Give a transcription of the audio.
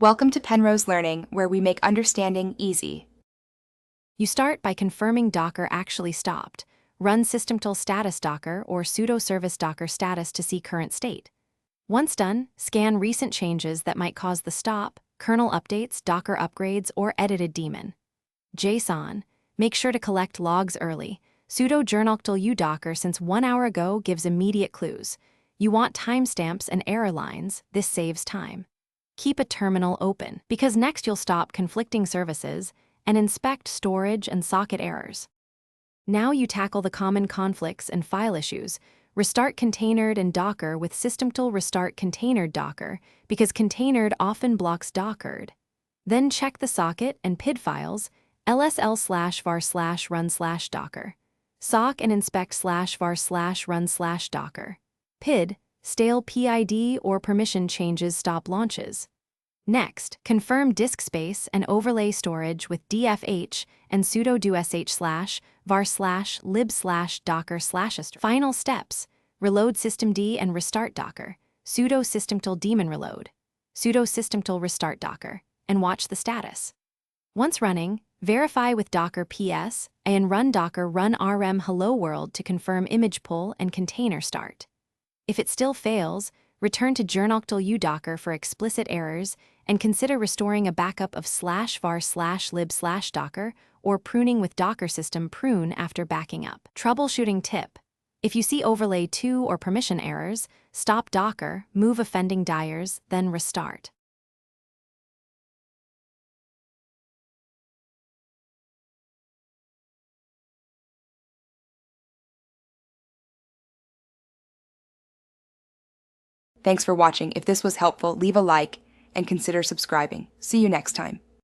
Welcome to Penrose Learning, where we make understanding easy. You start by confirming Docker actually stopped. Run systemtool status Docker or sudo service Docker status to see current state. Once done, scan recent changes that might cause the stop, kernel updates, Docker upgrades, or edited daemon. JSON. Make sure to collect logs early. Sudo journoctl udocker since 1 hour ago gives immediate clues. You want timestamps and error lines, this saves time. Keep a terminal open, because next you'll stop conflicting services and inspect storage and socket errors. Now you tackle the common conflicts and file issues. Restart containered and Docker with systemtool restart containered Docker, because containered often blocks Dockered. Then check the socket and PID files, lsl/var/run/docker. Sock and inspect /var/run/docker. PID, stale PID or permission changes stop launches. Next, confirm disk space and overlay storage with dfh and sudo do sh/var/lib/docker/. Final steps: reload systemd and restart Docker, sudo systemtool daemon reload, sudo systemtool restart Docker, and watch the status. Once running, verify with Docker ps and run Docker run rm hello world to confirm image pull and container start. If it still fails, return to journoctl udocker for explicit errors and consider restoring a backup of /var/lib/docker or pruning with Docker system prune after backing up. Troubleshooting tip: if you see overlay 2 or permission errors, stop Docker, move offending diars, then restart. Thanks for watching. If this was helpful, leave a like and consider subscribing. See you next time.